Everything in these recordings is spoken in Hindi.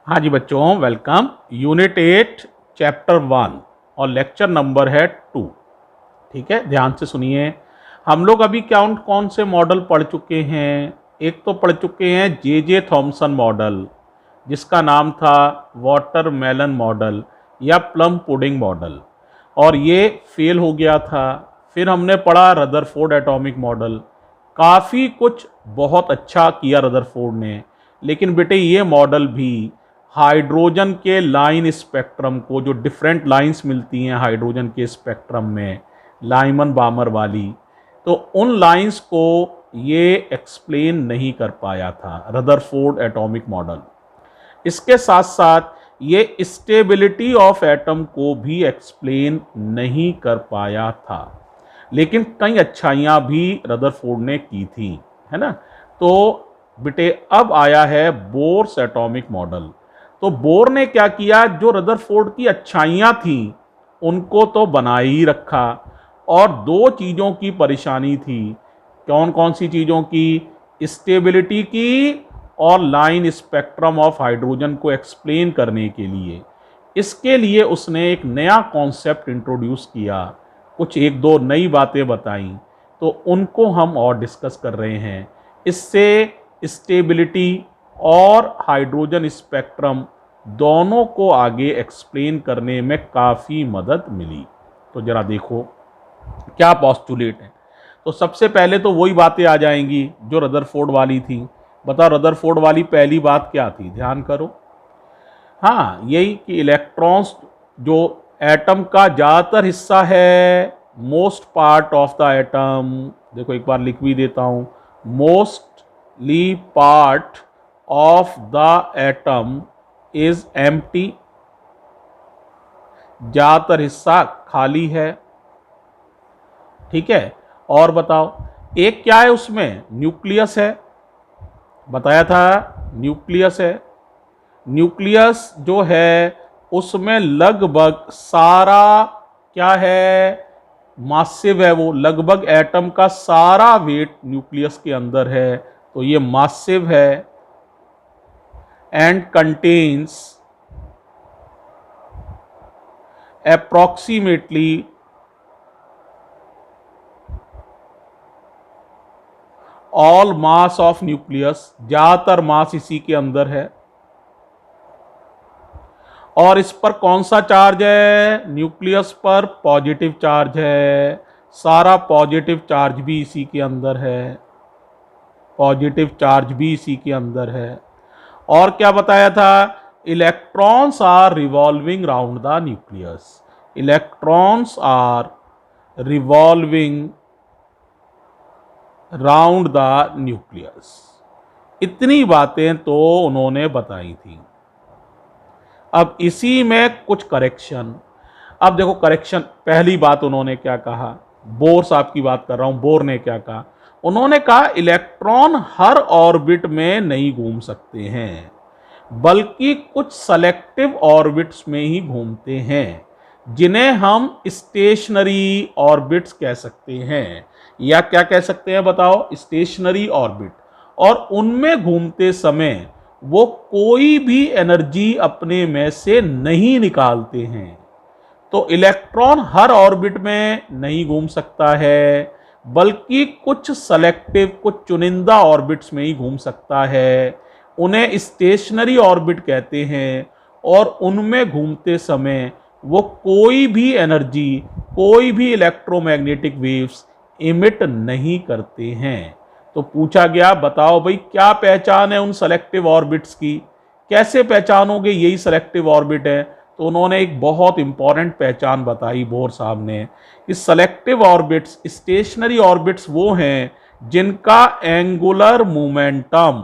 हाँ जी बच्चों, वेलकम। यूनिट 8 चैप्टर 1 और लेक्चर नंबर है 2। ठीक है, ध्यान से सुनिए। हम लोग अभी कौन कौन से मॉडल पढ़ चुके हैं। एक तो पढ़ चुके हैं जे थॉमसन मॉडल, जिसका नाम था वाटरमेलन मॉडल या प्लम पुडिंग मॉडल, और ये फेल हो गया था। फिर हमने पढ़ा रदरफोर्ड एटॉमिक मॉडल। काफ़ी कुछ बहुत अच्छा किया रदरफोर्ड ने, लेकिन बेटे ये मॉडल भी हाइड्रोजन के लाइन स्पेक्ट्रम को, जो डिफरेंट लाइंस मिलती हैं हाइड्रोजन के स्पेक्ट्रम में लाइमन बामर वाली, तो उन लाइंस को ये एक्सप्लेन नहीं कर पाया था रदरफोर्ड एटॉमिक मॉडल। इसके साथ साथ ये स्टेबिलिटी ऑफ एटम को भी एक्सप्लेन नहीं कर पाया था, लेकिन कई अच्छाइयाँ भी रदरफोर्ड ने की थी, है ना। तो बेटे अब आया है बोर्स एटॉमिक मॉडल। तो बोर ने क्या किया, जो रदरफोर्ड की अच्छाइयाँ थी उनको तो बना ही रखा, और दो चीज़ों की परेशानी थी। कौन कौन सी चीज़ों की? स्टेबिलिटी की और लाइन स्पेक्ट्रम ऑफ हाइड्रोजन को एक्सप्लेन करने के लिए। इसके लिए उसने एक नया कॉन्सेप्ट इंट्रोड्यूस किया, कुछ एक दो नई बातें बताई, तो उनको हम और डिस्कस कर रहे हैं। इससे स्टेबिलिटी और हाइड्रोजन स्पेक्ट्रम दोनों को आगे एक्सप्लेन करने में काफ़ी मदद मिली। तो ज़रा देखो क्या पॉस्टुलेट है। तो सबसे पहले तो वही बातें आ जाएंगी जो रदरफोर्ड वाली थी। बताओ रदरफोर्ड वाली पहली बात क्या थी, ध्यान करो। हाँ, यही कि इलेक्ट्रॉन्स जो एटम का ज़्यादातर हिस्सा है, most part of the atom, देखो एक बार लिख भी देता हूँ, mostly part of the atom is empty, ज़्यादातर हिस्सा खाली है। ठीक है, और बताओ एक क्या है उसमें? न्यूक्लियस है, बताया था न्यूक्लियस है। न्यूक्लियस जो है उसमें लगभग सारा क्या है, मासिव है, वो लगभग एटम का सारा वेट न्यूक्लियस के अंदर है, तो ये मासिव है। And contains approximately all mass of nucleus, ज्यादातर मास इसी के अंदर है। और इस पर कौन सा चार्ज है? न्यूक्लियस पर पॉजिटिव चार्ज है, सारा पॉजिटिव चार्ज भी इसी के अंदर है, पॉजिटिव चार्ज भी इसी के अंदर है। और क्या बताया था? Electrons are revolving round the nucleus, electrons are revolving round the nucleus. इतनी बातें तो उन्होंने बताई थी। अब इसी में कुछ करेक्शन। अब देखो करेक्शन, पहली बात उन्होंने क्या कहा, बोर साहब की बात कर रहा हूं, बोर ने क्या कहा? उन्होंने कहा इलेक्ट्रॉन हर ऑर्बिट में नहीं घूम सकते हैं, बल्कि कुछ सेलेक्टिव ऑर्बिट्स में ही घूमते हैं, जिन्हें हम स्टेशनरी ऑर्बिट्स कह सकते हैं। या क्या कह सकते हैं बताओ? Stationery orbit. और उनमें घूमते समय वो कोई भी एनर्जी अपने में से नहीं निकालते हैं। तो इलेक्ट्रॉन हर ऑर्बिट में नहीं घूम सकता है, बल्कि कुछ सेलेक्टिव, कुछ चुनिंदा ऑर्बिट्स में ही घूम सकता है। उन्हें स्टेशनरी ऑर्बिट कहते हैं, और उनमें घूमते समय वो कोई भी एनर्जी, कोई भी इलेक्ट्रोमैग्नेटिक वेव्स इमिट नहीं करते हैं। तो पूछा गया बताओ भाई क्या पहचान है उन सेलेक्टिव ऑर्बिट्स की, कैसे पहचानोगे यही सेलेक्टिव ऑर्बिट है? तो उन्होंने एक बहुत इंपॉर्टेंट पहचान बताई बोर साहब ने कि सेलेक्टिव ऑर्बिट्स, स्टेशनरी ऑर्बिट्स वो हैं जिनका एंगुलर मोमेंटम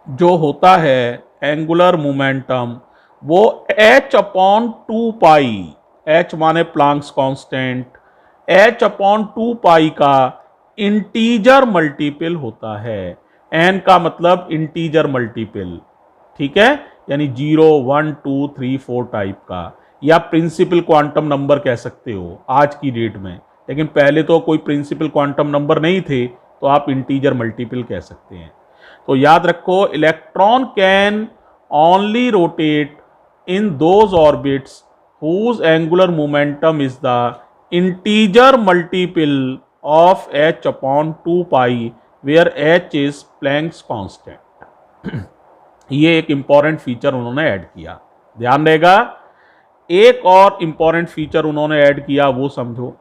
जो होता है, एंगुलर मोमेंटम वो h/2 पाई, h माने प्लांक्स कांस्टेंट, h/2 पाई का इंटीजर मल्टीपल होता है। n का मतलब इंटीजर मल्टीपल, ठीक है, यानी 0, 1, 2, 3, 4 टाइप का, या प्रिंसिपल क्वांटम नंबर कह सकते हो आज की डेट में, लेकिन पहले तो कोई प्रिंसिपल क्वांटम नंबर नहीं थे, तो आप इंटीजर मल्टीपल कह सकते हैं। तो याद रखो, electron can only rotate in those orbits whose angular momentum is the integer multiple of h upon 2 pi where h is Planck's constant. ये एक इंपॉर्टेंट फीचर उन्होंने ऐड किया, ध्यान रहेगा। एक और इंपॉर्टेंट फीचर उन्होंने ऐड किया, वो समझो।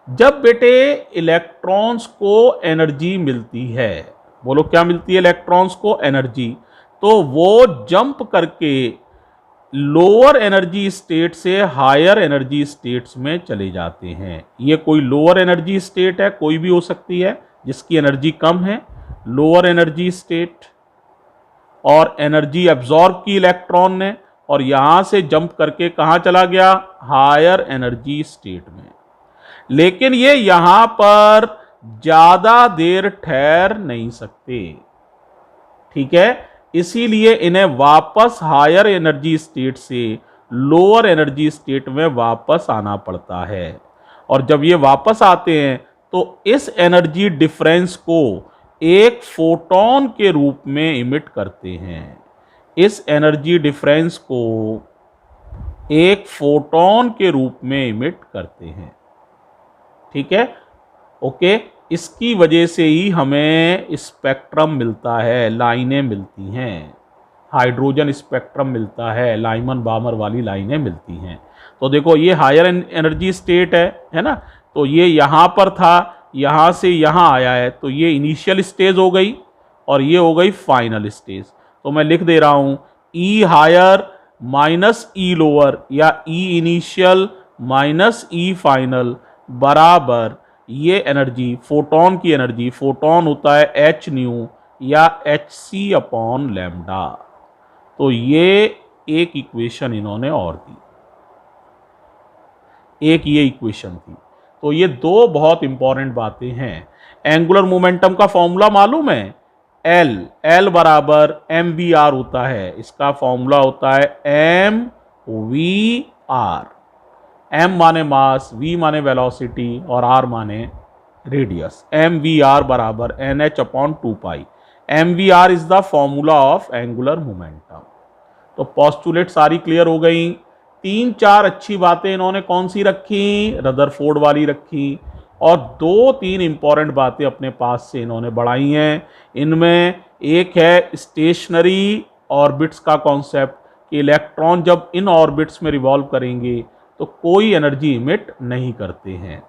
जब बेटे इलेक्ट्रॉन्स को एनर्जी मिलती है, बोलो क्या मिलती है इलेक्ट्रॉन्स को? एनर्जी। तो वो जंप करके लोअर एनर्जी स्टेट से हायर एनर्जी स्टेट्स में चले जाते हैं। ये कोई लोअर एनर्जी स्टेट है, कोई भी हो सकती है जिसकी एनर्जी कम है, लोअर एनर्जी स्टेट, और एनर्जी एब्जॉर्ब की इलेक्ट्रॉन ने, और यहां से जंप करके कहां चला गया? हायर एनर्जी स्टेट में। लेकिन ये यहां पर ज्यादा देर ठहर नहीं सकते, ठीक है। इसीलिए इन्हें वापस हायर एनर्जी स्टेट से लोअर एनर्जी स्टेट में वापस आना पड़ता है। और जब ये वापस आते हैं तो इस एनर्जी डिफरेंस को एक फोटोन के रूप में इमिट करते हैं। इस एनर्जी डिफरेंस को एक फोटोन के रूप में इमिट करते हैं, ठीक है, ओके। इसकी वजह से ही हमें स्पेक्ट्रम मिलता है, लाइनें मिलती हैं, हाइड्रोजन स्पेक्ट्रम मिलता है, लाइमन बामर वाली लाइनें मिलती हैं। तो देखो ये हायर एनर्जी स्टेट है ना, तो ये यहाँ पर था, यहाँ से यहाँ आया है, तो ये इनिशियल स्टेज हो गई और ये हो गई फाइनल स्टेज। तो मैं लिख दे रहा हूँ ई हायर माइनस ई लोअर, या ई इनिशियल माइनस ई फाइनल बराबर ये एनर्जी, फोटोन की एनर्जी, फोटोन होता है एच न्यू या एच सी अपॉन लैम्डा। तो ये एक इक्वेशन इन्होंने और दी, एक ये इक्वेशन थी। तो ये दो बहुत इंपॉर्टेंट बातें हैं। एंगुलर मोमेंटम का फॉर्मूला मालूम है? एल बराबर एम वी आर होता है। इसका फॉर्मूला होता है एम वी आर। एम माने मास, वी माने वेलोसिटी और आर माने रेडियस। एम वी आर बराबर N H upon 2 pi. M V R is the formula of angular momentum. तो पोस्टुलेट सारी क्लियर हो गई। 3-4 अच्छी बातें इन्होंने कौन सी रखी? रदरफोर्ड वाली रखी। और 2-3 इंपॉर्टेंट बातें अपने पास से इन्होंने बढ़ाई हैं। इनमें एक है स्टेशनरी ऑर्बिट्स का कॉन्सेप्ट, कि इलेक्ट्रॉन जब इन ऑर्बिट्स में रिवॉल्व करेंगे तो कोई एनर्जी इमिट नहीं करते हैं।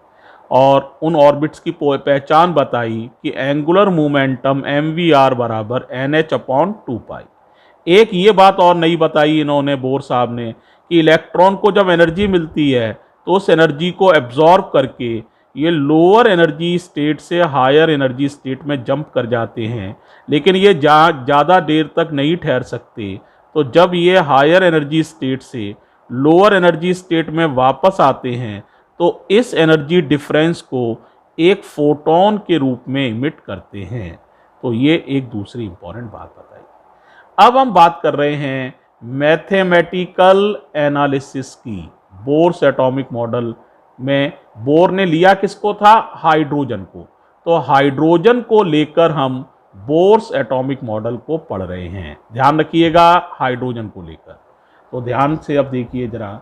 और उन ऑर्बिट्स की पहचान बताई कि angular momentum M V R बराबर एन एच अपॉन 2 पाई। एक ये बात और नहीं बताई इन्होंने, बोर साहब ने, कि इलेक्ट्रॉन को जब एनर्जी मिलती है तो उस एनर्जी को एब्जॉर्ब करके ये लोअर एनर्जी स्टेट से हायर एनर्जी स्टेट में जंप कर जाते हैं, लेकिन ये ज़्यादा देर तक नहीं ठहर सकते। तो जब ये हायर एनर्जी स्टेट से लोअर एनर्जी स्टेट में वापस आते हैं तो इस एनर्जी डिफरेंस को एक फोटोन के रूप में इमिट करते हैं। तो ये एक दूसरी इंपॉर्टेंट बात बताई। अब हम बात कर रहे हैं मैथमेटिकल एनालिसिस की। बोर्स एटॉमिक मॉडल में बोर ने लिया किसको था? हाइड्रोजन को। तो हाइड्रोजन को लेकर हम बोर्स एटॉमिक मॉडल को पढ़ रहे हैं, ध्यान रखिएगा, हाइड्रोजन को लेकर। तो ध्यान से अब देखिए जरा,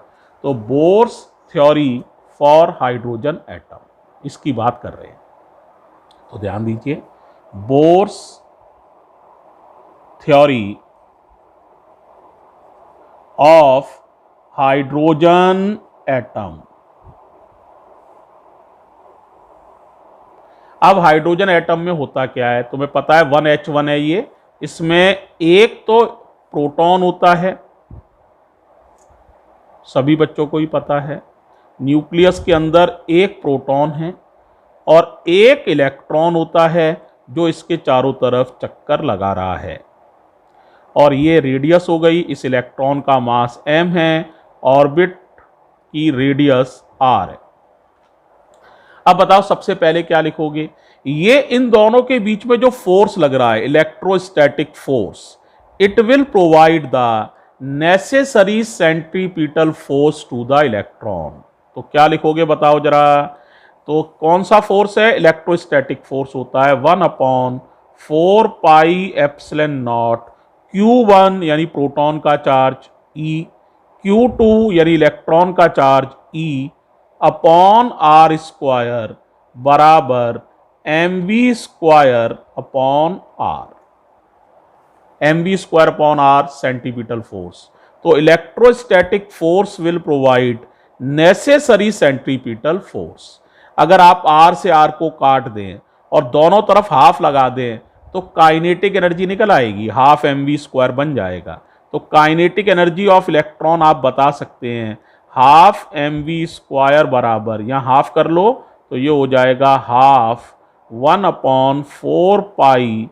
तो bourse theory for hydrogen atom, इसकी बात कर रहे हैं। तो ध्यान दीजिए, bourse theory of hydrogen atom. अब हाइड्रोजन एटम में होता क्या है? तुम्हें पता है 1H1 है ये। इसमें एक तो प्रोटॉन होता है, सभी बच्चों को ही पता है। न्यूक्लियस के अंदर एक प्रोटॉन है और एक इलेक्ट्रॉन होता है जो इसके चारों तरफ चक्कर लगा रहा है। और ये रेडियस हो गई, इस इलेक्ट्रॉन का मास m है, ऑर्बिट की रेडियस r है। अब बताओ सबसे पहले क्या लिखोगे? ये इन दोनों के बीच में जो फोर्स लग रहा है, electrostatic force, it will provide the necessary centripetal force to the electron. तो क्या लिखोगे बताओ जरा? तो कौन सा फोर्स है? इलेक्ट्रोस्टैटिक फोर्स होता है 1/4 4 पाई एप्सिलॉन नॉट Q1 यानी प्रोटॉन का चार्ज E, Q2 यानी इलेक्ट्रॉन का charge E upon R square बराबर mv square upon R, mv square upon R centimetre force. तो electrostatic force will provide necessary centripetal force. अगर आप r से r को काट दें और दोनों तरफ हाफ लगा दें तो काइनेटिक एनर्जी निकल आएगी, हाफ mv स्क्वायर बन जाएगा। तो काइनेटिक एनर्जी ऑफ इलेक्ट्रॉन आप बता सकते हैं हाफ mv स्क्वायर बराबर, यहाँ हाफ कर लो तो ये हो जाएगा half 1/4 pi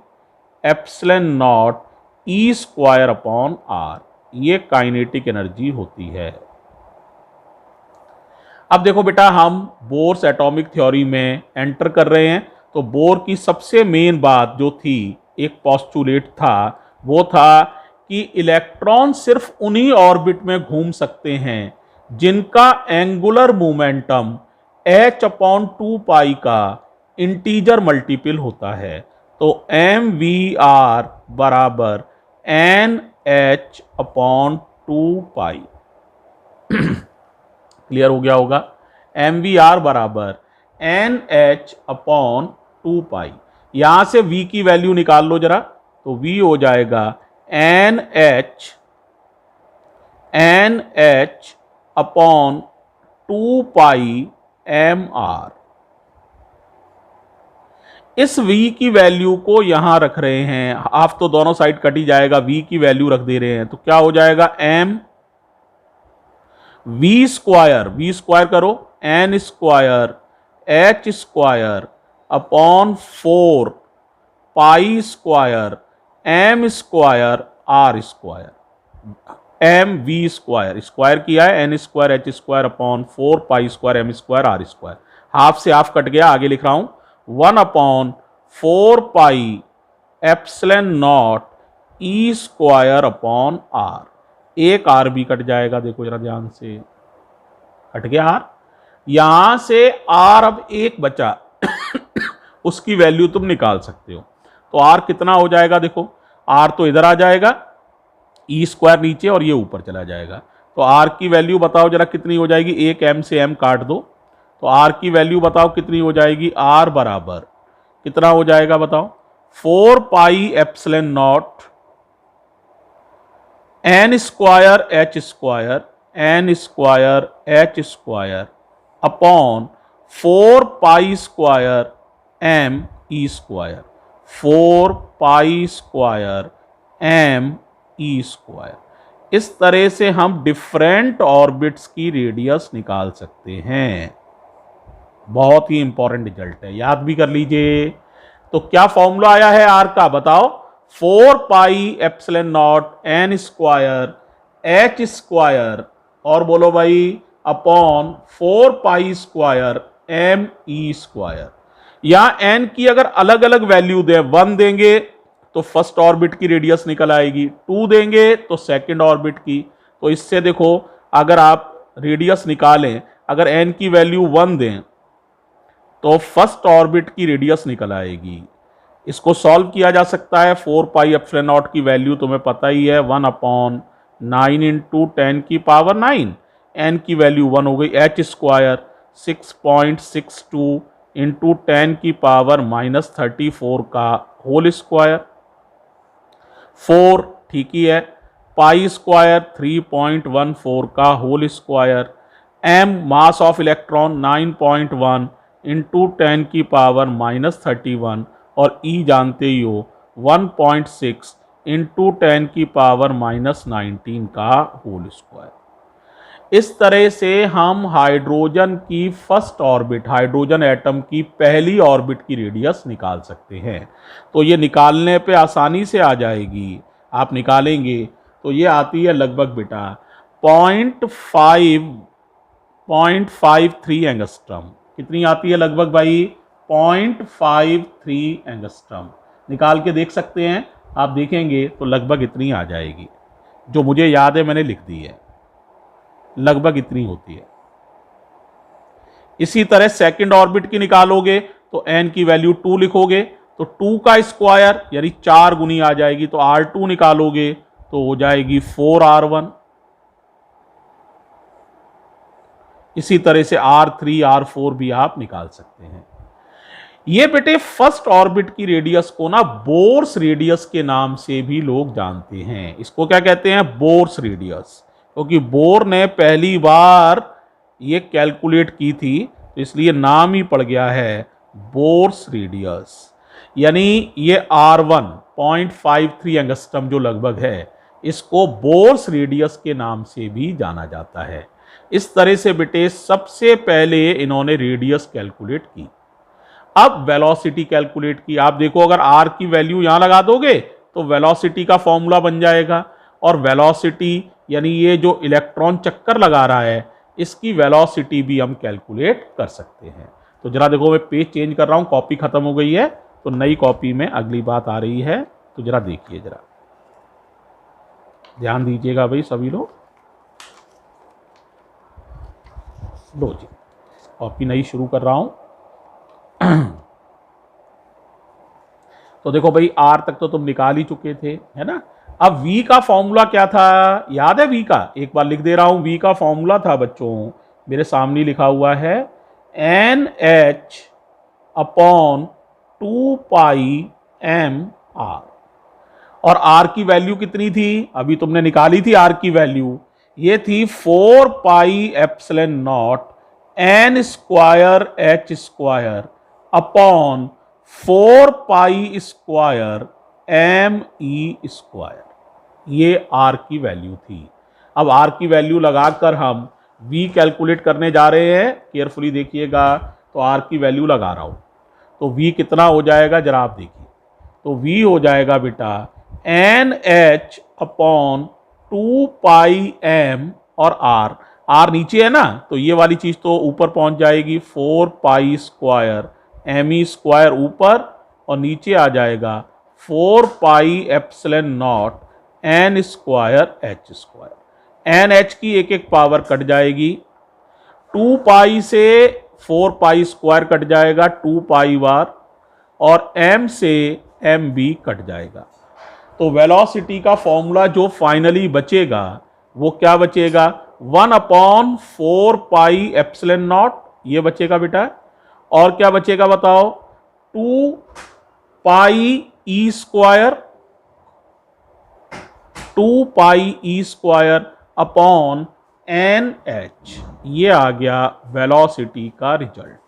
epsilon naught E square upon R. ये काइनेटिक एनर्जी होती है। अब देखो बेटा, हम बोर्स एटॉमिक थ्योरी में एंटर कर रहे हैं। तो बोर की सबसे मेन बात जो थी, एक पोस्टुलेट था, वो था कि इलेक्ट्रॉन सिर्फ उन्हीं ऑर्बिट में घूम सकते हैं जिनका एंगुलर मोमेंटम h/2 पाई का इंटीजर मल्टीपल होता है। तो mvr बराबर nh/2 पाई। क्लियर हो गया होगा? mvr बराबर nh/2 पाई। यहां से v की वैल्यू निकाल लो जरा, तो v हो जाएगा nh/2 पाई mr। इस v की वैल्यू को यहां रख रहे हैं, हाफ तो दोनों साइड कट ही जाएगा, v की वैल्यू रख दे रहे हैं, तो क्या हो जाएगा m v स्क्वायर करो n square h square upon 4 pi square m square r square. m v square किया है, n square h square upon 4 pi square m square r square. Half से हाफ कट गया, आगे लिख रहा हूं 1/4 pi epsilon naught E square upon R. एक आर भी कट जाएगा, देखो जरा ध्यान से, कट गया आर। यहां से आर अब एक बचा उसकी वैल्यू तुम निकाल सकते हो। तो आर कितना हो जाएगा, देखो आर तो इधर आ जाएगा, ई स्क्वायर नीचे और ये ऊपर चला जाएगा। तो आर की वैल्यू बताओ जरा कितनी हो जाएगी, एक एम से एम काट दो, तो आर की वैल्यू बताओ कितनी हो जाएगी। आर बराबर कितना हो जाएगा बताओ, 4 pi epsilon not n square h square upon 4 pi square m e square, 4 pi square m e square. इस तरह से हम डिफरेंट ऑर्बिट्स की रेडियस निकाल सकते हैं। बहुत ही इंपॉर्टेंट रिजल्ट है, याद भी कर लीजिए। तो क्या फॉर्मूला आया है आर का, बताओ। 4 pi epsilon not n square h square और बोलो भाई upon 4 pi square m e square. यहां n की अगर अलग अलग वैल्यू दे, 1 देंगे तो फर्स्ट ऑर्बिट की रेडियस निकल आएगी, 2 देंगे तो सेकंड ऑर्बिट की। तो इससे देखो, अगर आप रेडियस निकालें, अगर n की वैल्यू 1 दें तो फर्स्ट ऑर्बिट की रेडियस निकल आएगी। इसको सॉल्व किया जा सकता है। 4 पाई एप्सिलॉन नॉट की वैल्यू तुम्हें पता ही है, 1/9 इंटू 10 की पावर 9, n की वैल्यू 1 हो गई। h स्क्वायर 6.62 इंटू 10 की पावर -34 का होल स्क्वायर, 4 ठीक ही है, पाई स्क्वायर 3.14 का whole square, m mass of electron 9.1 into 10 की पावर -31 और E जानते ही हो 1.6 इंटू 10 की पावर -19 का होल स्क्वायर। इस तरह से हम हाइड्रोजन की फर्स्ट ऑर्बिट, हाइड्रोजन एटम की पहली ऑर्बिट की रेडियस निकाल सकते हैं। तो ये निकालने पे आसानी से आ जाएगी, आप निकालेंगे तो ये आती है लगभग बेटा 0.53 एंगस्ट्रम। कितनी आती है लगभग भाई, 0.53 एंगस्ट्रम। निकाल के देख सकते हैं, आप देखेंगे तो लगभग इतनी आ जाएगी। जो मुझे याद है मैंने लिख दी है, लगभग इतनी होती है। इसी तरह सेकंड ऑर्बिट की निकालोगे तो n की वैल्यू 2 लिखोगे तो 2 का स्क्वायर यानी 4 गुनी आ जाएगी, तो R2 निकालोगे तो हो जाएगी 4R1। इसी तरह से R3 R4 भी आप निकाल सकते हैं। ये बेटे फर्स्ट ऑर्बिट की रेडियस को ना बोर्स रेडियस के नाम से भी लोग जानते हैं। इसको क्या कहते हैं? बोर्स रेडियस, क्योंकि बोर ने पहली बार ये कैलकुलेट की थी, तो इसलिए नाम ही पड़ गया है बोर्स रेडियस। यानी ये R1 0.53 एंगस्ट्रम जो लगभग है, इसको बोर्स रेडियस के नाम से भी जाना जाता है। इस तरह से बेटे सबसे पहले इन्होंने रेडियस कैलकुलेट की। अब वेलोसिटी कैलकुलेट की। आप देखो, अगर r की वैल्यू यहां लगा दोगे तो वेलोसिटी का फॉर्मूला बन जाएगा, और वेलोसिटी यानी ये जो इलेक्ट्रॉन चक्कर लगा रहा है, इसकी वेलोसिटी भी हम कैलकुलेट कर सकते हैं। तो जरा देखो, मैं पेज चेंज कर रहा हूं, कॉपी खत्म हो गई है, तो नई कॉपी में अगली बात आ रही है, तो जरा देखिए, जरा ध्यान दीजिएगा भाई सभी लोग। लो जी, कॉपी नई शुरू कर रहा हूं। तो देखो भाई, R तक तो तुम निकाल ही चुके थे, है ना। अब V का फॉर्मूला क्या था, याद है V का? एक बार लिख दे रहा हूं। V का फॉर्मूला था बच्चों, मेरे सामने लिखा हुआ है NH अपॉन 2πmr। और R की वैल्यू कितनी थी? अभी तुमने निकाली थी R की वैल्यू, ये थी 4πε0 n square h square upon 4π² me square. ये R की वैल्यू थी। अब R की वैल्यू लगाकर हम V कैलकुलेट करने जा रहे हैं। केयरफुली देखिएगा, तो R की वैल्यू लगा रहा हूं, तो V कितना हो जाएगा जरा आप देखिए। तो V हो जाएगा बेटा NH अपॉन 2πm और R नीचे है ना, तो ये वाली चीज तो ऊपर पहुंच जाएगी, 4π² me स्क्वायर ऊपर, और नीचे आ जाएगा 4πε0 n square h square. NH की एक एक पावर कट जाएगी, 2π से 4π² कट जाएगा 2π बार, और m से m भी कट जाएगा। तो वेलोसिटी का फॉर्मूला जो फाइनली बचेगा वो क्या बचेगा? 1/4πε0 ये बचेगा बेटा, और क्या बचेगा बताओ? 2πe² upon NH। ये आ गया वेलोसिटी का रिजल्ट।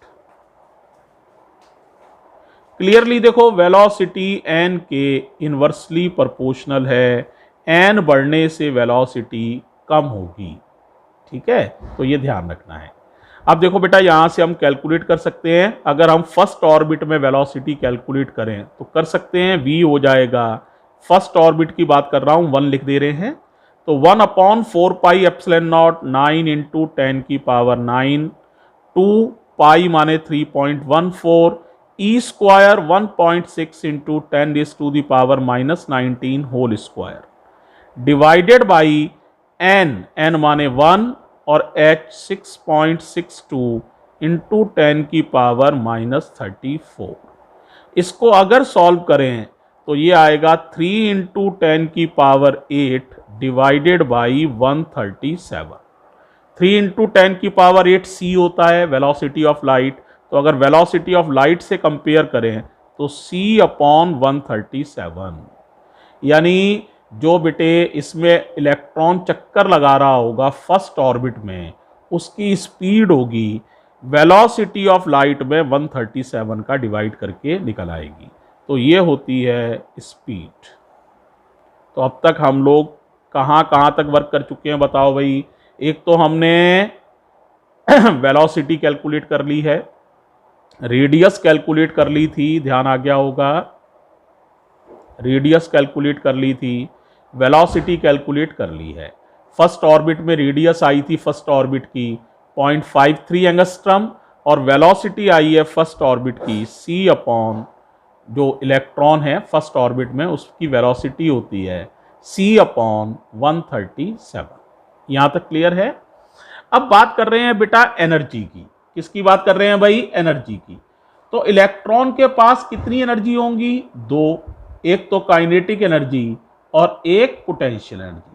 क्लियरली देखो, वेलोसिटी n के इनवर्सली प्रोपोर्शनल है, n बढ़ने से वेलोसिटी कम होगी। ठीक है, तो ये ध्यान रखना है। अब देखो बेटा, यहां से हम कैलकुलेट कर सकते हैं। अगर हम फर्स्ट ऑर्बिट में वेलोसिटी कैलकुलेट करें तो कर सकते हैं। v हो जाएगा, फर्स्ट ऑर्बिट की बात कर रहा हूं, 1 लिख दे रहे हैं, तो 1/4πε0 9 × 10⁹ 2 पाई माने 3.14 e square 1.6 × 10⁻⁻19 whole square divided by n माने 1 और h 6.62 × 10⁻34। इसको अगर सॉल्व करें तो ये आएगा 3 × 10⁸ डिवाइडेड बाई 137। 3 × 10⁸ c होता है वेलोसिटी ऑफ लाइट। तो अगर वेलोसिटी ऑफ लाइट से कंपेयर करें तो c/137, यानी जो बेटे इसमें इलेक्ट्रॉन चक्कर लगा रहा होगा फर्स्ट ऑर्बिट में, उसकी स्पीड होगी वेलोसिटी ऑफ लाइट में 137 का डिवाइड करके निकल आएगी। तो ये होती है स्पीड। तो अब तक हम लोग कहाँ तक वर्क कर चुके हैं बताओ भाई? एक तो हमने वेलोसिटी कैलकुलेट कर ली है, रेडियस कैलकुलेट कर ली थी, ध्यान आ गया होगा, रेडियस कैलकुलेट कर ली थी, वेलोसिटी कैलकुलेट कर ली है। फर्स्ट ऑर्बिट में रेडियस आई थी फर्स्ट ऑर्बिट की 0.53 एंगस्ट्रम, और वेलोसिटी आई है फर्स्ट ऑर्बिट की c/ जो इलेक्ट्रॉन है फर्स्ट ऑर्बिट में उसकी वेलोसिटी होती है c/137। यहां तक क्लियर है? अब बात कर रहे हैं बेटा एनर्जी की। किसकी बात कर रहे हैं भाई? एनर्जी की। तो इलेक्ट्रॉन के पास कितनी एनर्जी होंगी? दो, एक तो काइनेटिक एनर्जी और एक पोटेंशियल एनर्जी।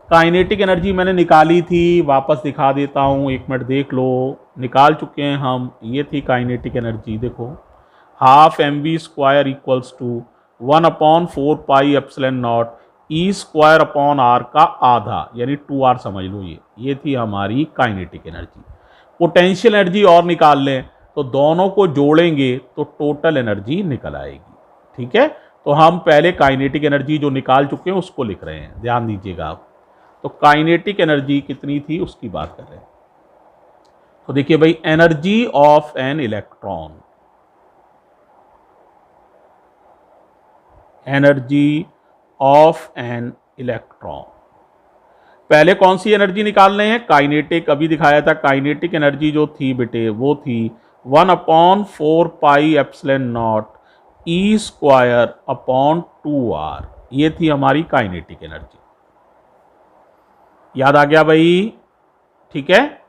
काइनेटिक एनर्जी मैंने निकाली थी, वापस दिखा देता हूं, एक मिनट देख लो, निकाल चुके हैं हम। ये थी काइनेटिक एनर्जी, देखो half M V square equals to 1/4πε0 E square upon R का आधा, यानी 2r समझ लो। ये थी हमारी काइनेटिक एनर्जी। पोटेंशियल एनर्जी और निकाल लें तो दोनों को जोड़ेंगे तो टोटल एनर्जी निकल आएगी। ठीक है, तो हम पहले काइनेटिक एनर्जी जो निकाल चुके हैं उसको लिख रहे हैं, ध्यान दीजिएगा आप। तो काइनेटिक एनर्जी कितनी थी उसकी बात कर रहे हैं। तो देखिए भाई, energy of an electron, energy of an electron, पहले कौन सी एनर्जी निकाल रहे हैं? काइनेटिक। अभी दिखाया था काइनेटिक एनर्जी जो थी बेटे वो थी 1/4πε0 ई स्क्वायर अपॉन 2r। ये थी हमारी काइनेटिक एनर्जी। याद आ गया भाई? ठीक है,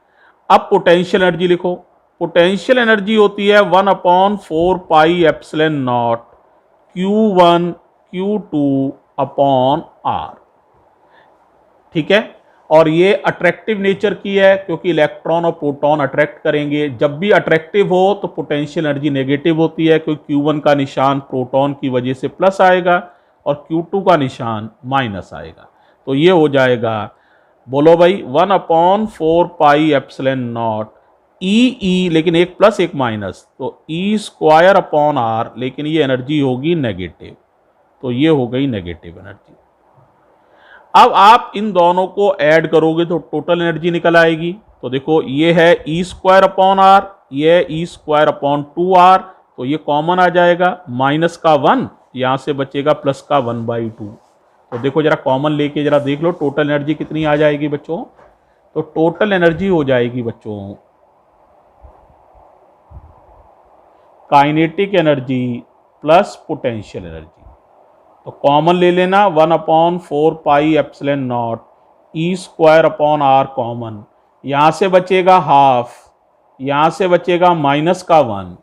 अब पोटेंशियल एनर्जी लिखो। पोटेंशियल एनर्जी होती है 1/4πε0 Q1 Q2 अपॉन r। ठीक है, और ये अट्रैक्टिव नेचर की है क्योंकि इलेक्ट्रॉन और प्रोटॉन अट्रैक्ट करेंगे। जब भी अट्रैक्टिव हो तो पोटेंशियल एनर्जी नेगेटिव होती है, क्योंकि Q1 का निशान प्रोटॉन की वजह से प्लस आएगा और Q2 का निशान माइनस आएगा। तो ये हो जाएगा, बोलो भाई, 1/4πε0 ई, लेकिन एक प्लस एक माइनस, तो ई स्क्वायर अपॉन आर, लेकिन ये एनर्जी होगी नेगेटिव, तो ये हो गई नेगेटिव एनर्जी। अब आप इन दोनों को ऐड करोगे तो टोटल एनर्जी निकल आएगी। तो देखो, ये है ई स्क्वायर अपॉन आर, ये है ई स्क्वायर अपॉन 2r, तो ये कॉमन आ जाएगा, माइनस का 1 यहां से बचेगा, प्लस का 1/2। तो देखो जरा कॉमन लेके जरा देख लो टोटल एनर्जी कितनी आ जाएगी बच्चों। तो टोटल एनर्जी हो जाएगी बच्चों, kinetic energy plus potential energy. तो कॉमन ले लेना, 1/4πε0 E square upon are common, यहां से बचेगा हाफ, यहां से बचेगा माइनस का 1,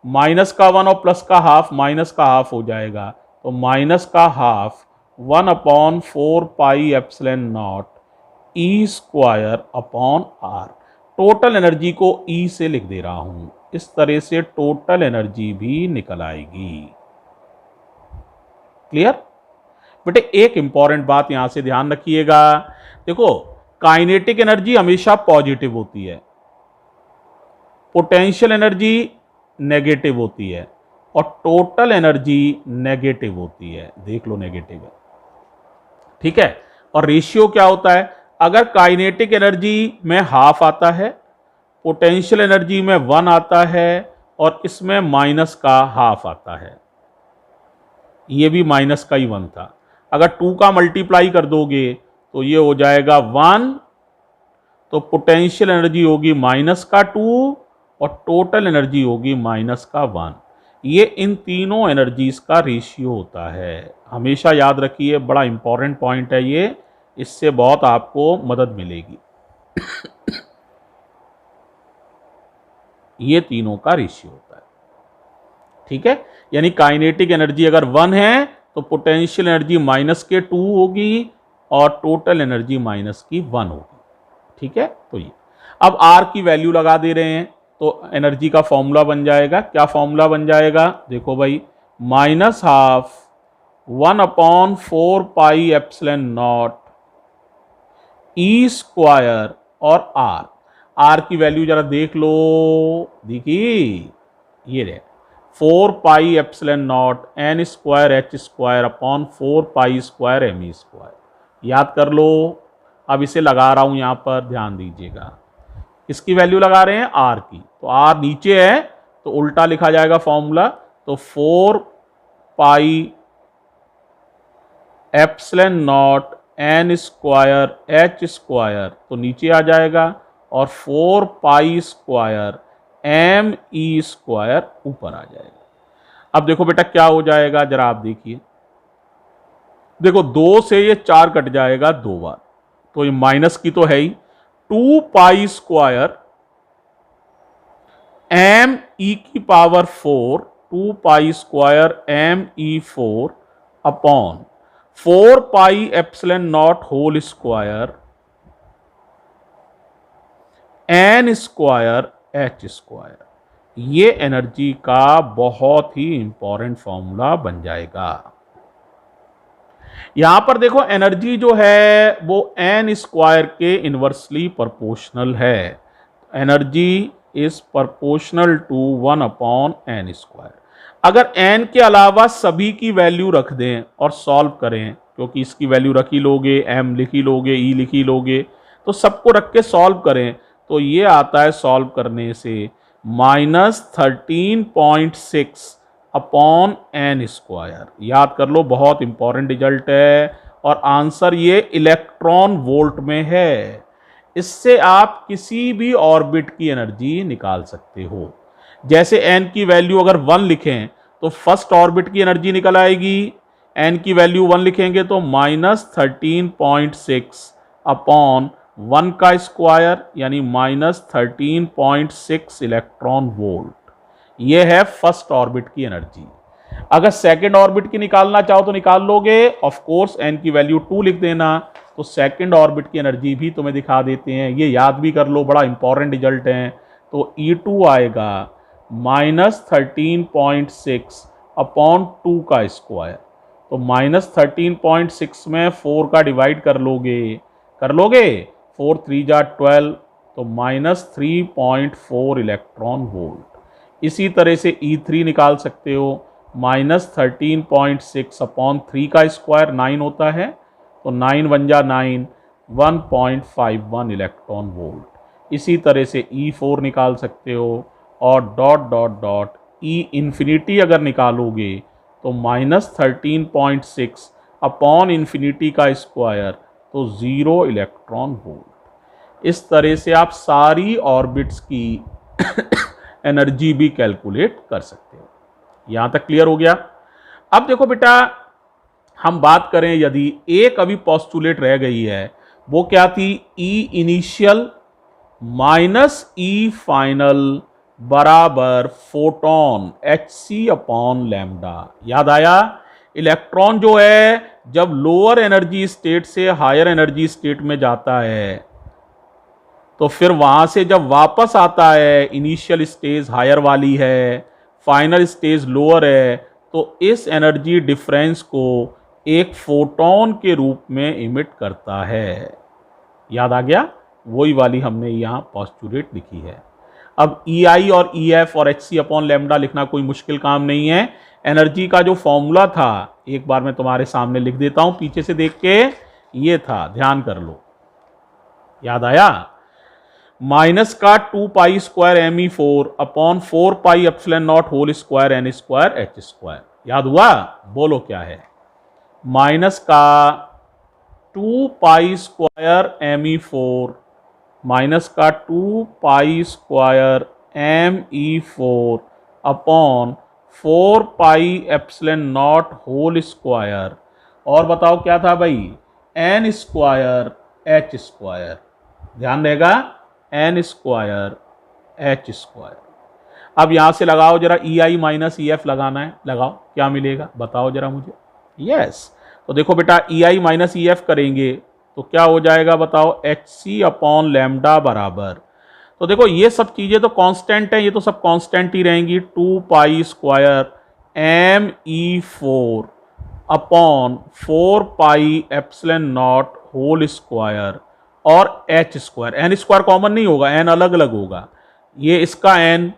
माइनस का 1 और प्लस का हाफ, माइनस का हाफ हो जाएगा, तो माइनस का half 1/4πε0 E square upon R. Total energy को ई से लिख दे रहा हूं, इस तरह से टोटल एनर्जी भी निकल आएगी। क्लियर बेटे? एक इंपॉर्टेंट बात यहां से ध्यान रखिएगा, देखो काइनेटिक एनर्जी हमेशा पॉजिटिव होती है, पोटेंशियल एनर्जी नेगेटिव होती है, और टोटल एनर्जी नेगेटिव होती है। देख लो, नेगेटिव है। ठीक है, और रेशियो क्या होता है? अगर काइनेटिक एनर्जी में हाफ आता है, पोटेंशियल एनर्जी में 1 आता है, और इसमें माइनस का हाफ आता है, ये भी माइनस का ही 1 था। अगर 2 का मल्टीप्लाई कर दोगे तो ये हो जाएगा 1, तो पोटेंशियल एनर्जी होगी माइनस का 2 और टोटल एनर्जी होगी माइनस का 1। ये इन तीनों एनर्जीज का रेशियो होता है, हमेशा याद रखिए, बड़ा इंपॉर्टेंट पॉइंट है ये, इससे बहुत आपको मदद मिलेगी। ये तीनों का रेशियो होता है। ठीक है, यानी काइनेटिक एनर्जी अगर 1 है तो पोटेंशियल एनर्जी माइनस के 2 होगी और टोटल एनर्जी माइनस की 1 होगी। ठीक है, तो ये अब R की वैल्यू लगा दे रहे हैं तो एनर्जी का फॉर्मूला बन जाएगा। क्या फॉर्मूला बन जाएगा? देखो भाई, माइनस हाफ 1/4πε0 ई स्क्वायर और R की वैल्यू जरा देख लो, देखिए ये रहे 4πε0 n square H square upon 4π² m square. याद कर लो, अब इसे लगा रहा हूं यहां पर, ध्यान दीजिएगा, किसकी वैल्यू लगा रहे हैं? R की। तो R नीचे है तो उल्टा लिखा जाएगा फॉर्मूला, तो 4πε0 n स्क्वायर एच स्क्वायर, तो नीचे आ जाएगा, और 4π² m e स्क्वायर ऊपर आ जाएगा। अब देखो बेटा क्या हो जाएगा, जरा आप देखिए, देखो 2 से ये 4 कट जाएगा 2 बार, तो ये माइनस की तो है ही, 2π² एम ई की power 4 2 pi square M E 4 upon 4 pi epsilon naught whole square N square H square. ये एनर्जी का बहुत ही इंपॉर्टेंट फॉर्मूला बन जाएगा। यहां पर देखो एनर्जी जो है वो एन स्क्वायर के इनवर्सली प्रोपोर्शनल है। Energy is proportional to 1 upon N square. अगर एन के अलावा सभी की वैल्यू रख दें और सॉल्व करें, क्योंकि इसकी वैल्यू रख ही लोगे, एम लिख ही लोगे, ई लिख ही लोगे, तो सबको रख के सॉल्व करें तो ये आता है सॉल्व करने से -13.6 अपॉन एन स्क्वायर। याद कर लो, बहुत इंपॉर्टेंट रिजल्ट है और आंसर ये इलेक्ट्रॉन वोल्ट में है। इससे आप किसी भी ऑर्बिट की एनर्जी निकाल सकते हो। जैसे एन की वैल्यू अगर 1 लिखें तो फर्स्ट ऑर्बिट की एनर्जी निकल आएगी। एन की वैल्यू 1 लिखेंगे तो -13.6 अपॉन 1 का स्क्वायर यानी -13.6 इलेक्ट्रॉन वोल्ट। ये है फर्स्ट ऑर्बिट की एनर्जी। अगर सेकंड ऑर्बिट की निकालना चाहो तो निकाल लोगे। ऑफ कोर्स एन की वैल्यू 2 लिख देना, तो सेकंड ऑर्बिट की एनर्जी भी तुम्हें दिखा देते हैं। ये याद भी कर लो, बड़ा इंपॉर्टेंट रिजल्ट है। तो E2 आएगा -13.6 अपॉन 2 का स्क्वायर। तो -13.6 में 4 का डिवाइड कर लोगे 4 3 जा 12, तो -3.4 इलेक्ट्रॉन वोल्ट। इसी तरह से E3 निकाल सकते हो, -13.6 अपॉन 3 का स्क्वायर 9 होता है, तो 9 1 जा 9, 1.51 इलेक्ट्रॉन वोल्ट। इसी तरह से E4 निकाल सकते हो और dot dot dot E infinity अगर निकालोगे तो -13.6 अपॉन इन्फिनिटी का स्क्वायर, तो 0 इलेक्ट्रॉन वोल्ट। इस तरह से आप सारी ऑर्बिट्स की एनर्जी भी कैलकुलेट कर सकते हो। यहां तक क्लियर हो गया। अब देखो बेटा, हम बात करें यदि एक अभी पॉस्टुलेट रह गई है, वो क्या थी? ई इनिशियल माइनस ई फाइनल बराबर फोटोन hc अपॉन लैम्डा। याद आया? इलेक्ट्रॉन जो है जब लोअर एनर्जी स्टेट से हायर एनर्जी स्टेट में जाता है तो फिर वहां से जब वापस आता है, इनिशियल स्टेज हायर वाली है, फाइनल स्टेज लोअर है, तो इस एनर्जी डिफरेंस को एक फोटोन के रूप में इमिट करता है। याद आ गया? वही वाली हमने यहां पॉस्टुलेट लिखी है। अब EI और EF और hc अपॉन लैम्डा लिखना कोई मुश्किल काम नहीं है। एनर्जी का जो फॉर्मूला था एक बार मैं तुम्हारे सामने लिख देता हूं पीछे से देख के। ये था, ध्यान कर लो। याद आया? माइनस का 2 pi square Me4 upon 4 pi epsilon naught whole square n square h square. याद हुआ? बोलो क्या है? माइनस का 2 पाई स्क्वायर Me4 माइनस का 2 pi square Me4 upon 4 pi epsilon naught whole square, और बताओ क्या था भाई? n square h square. ध्यान देगा, n स्क्वायर h स्क्वायर। अब यहां से लगाओ जरा, EI माइनस EF लगाना है, लगाओ, क्या मिलेगा बताओ जरा मुझे। यस, तो देखो बेटा, EI माइनस EF करेंगे तो क्या हो जाएगा बताओ? hc अपॉन लैम्डा बराबर, तो देखो ये सब चीजें तो कांस्टेंट हैं, ये तो सब कांस्टेंट ही रहेंगी। 2 pi square Me4 upon 4 pi epsilon naught whole square और h square. n square common नहीं होगा, n अलग अलग होगा। ये इसका n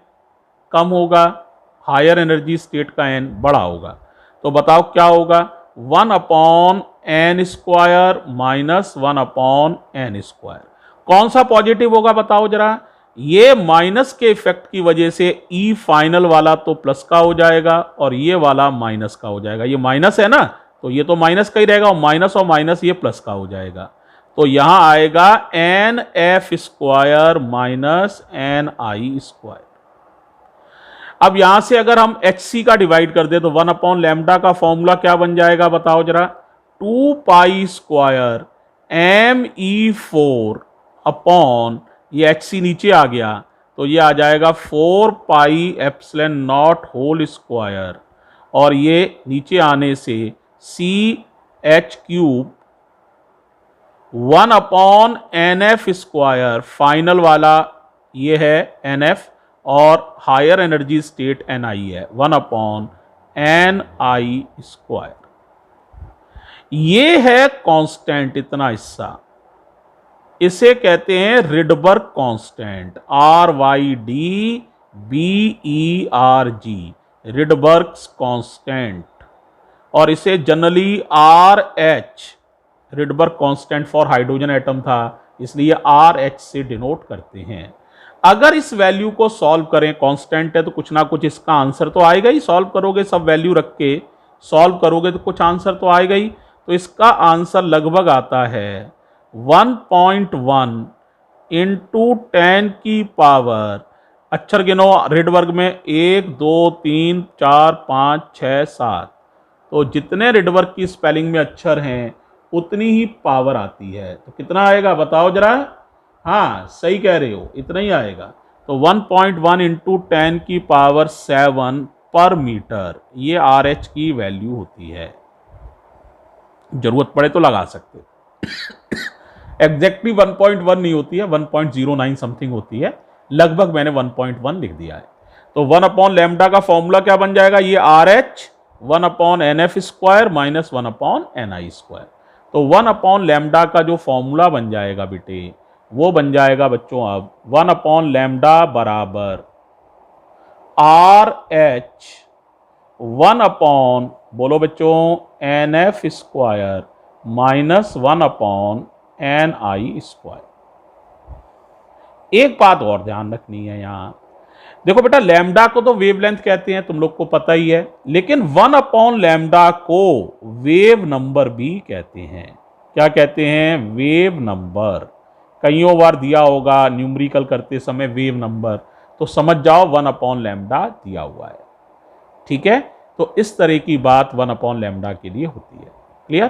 कम होगा, हायर एनर्जी स्टेट का n बड़ा होगा। तो बताओ क्या होगा? 1 upon n square minus 1 upon n square. कौन सा पॉजिटिव होगा बताओ जरा? ये माइनस के इफेक्ट की वजह से E फाइनल वाला तो प्लस का हो जाएगा और ये वाला माइनस का हो जाएगा। ये माइनस है ना, तो ये तो माइनस का ही रहेगा, और माइनस ये प्लस का हो जाएगा। तो यहां आएगा NF square minus NI square. अब यहां से अगर हम HC का डिवाइड कर दे तो 1 अपॉन लैम्डा का फॉर्मूला क्या बन जाएगा बताओ जरा? 2 पाई स्क्वायर Me4 अपॉन, ये HC नीचे आ गया, तो ये आ जाएगा 4 pi epsilon naught whole square, और ये नीचे आने से CH³ 1 upon NF square, final वाला ये है NF, और हायर एनर्जी स्टेट NI है, 1 अपॉन NI स्क्वायर। ये है कांस्टेंट, इतना हिस्सा, इसे कहते हैं Rydberg constant, RYDBERG, Rydberg constant, और इसे generally RH, Rydberg constant for hydrogen atom था, इसलिए RH से डिनोट करते हैं। अगर इस वैल्यू को सॉल्व करें, कांस्टेंट है तो कुछ ना कुछ इसका आंसर तो आएगा ही, सॉल्व करोगे सब वैल्यू रख के सॉल्व करोगे तो कुछ आंसर तो आएगा ही। तो इसका आंसर लगभग आता है 1.1 इंटू 10 की पावर, अक्षर गिनो रिडबर्ग में 1 2 3 4 5 6 7, तो जितने रिडबर्ग की स्पेलिंग में अक्षर हैं उतनी ही पावर आती है। तो कितना आएगा बताओ जरा। हाँ सही कह रहे हो, इतना ही आएगा। तो 1.1 इंटू 10 की पावर 7 पर मीटर, ये RH की वैल्यू होती है। जरूरत पड़े तो लगा सकते हो। एग्जैक्टली 1.1 नहीं होती है, 1.09 समथिंग होती है, लगभग मैंने 1.1 लिख दिया है। तो 1 अपॉन लैम्डा का फॉर्मूला क्या बन जाएगा, ये RH 1 upon NF square minus 1 upon NI square. तो 1 अपॉन लैम्डा का जो फॉर्मूला बन जाएगा बेटे, वो बन जाएगा बच्चों अब 1 अपॉन लैम्डा बराबर RH 1 अपॉन, बोलो बच्चों, NF square minus 1 upon NI square. एक बात और ध्यान रखनी है यहां, देखो बेटा, लैम्डा को तो वेवलेंथ कहते हैं, तुम लोग को पता ही है, लेकिन 1 अपॉन लैम्डा को वेव नंबर भी कहते हैं। क्या कहते हैं, वेव नंबर। कईयों बार दिया होगा न्यूमेरिकल करते समय वेव नंबर, तो समझ जाओ 1 अपॉन लैम्डा दिया हुआ है। ठीक है, तो इस तरह की बात 1 अपॉन लैम्डा के लिए होती है। क्लियर।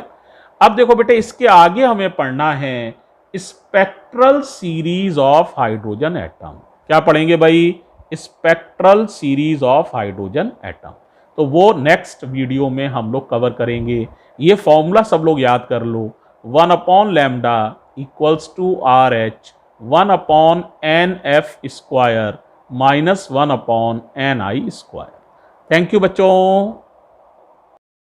अब देखो बेटे, इसके आगे हमें पढ़ना है spectral series of hydrogen atom. क्या पढ़ेंगे भाई, spectral series of hydrogen atom. तो वो नेक्स्ट वीडियो में हम लोग कवर करेंगे। ये फॉर्मूला सब लोग याद कर लो, 1 upon lambda equals to RH 1 upon NF square minus 1 upon NI square. Thank you बच्चों।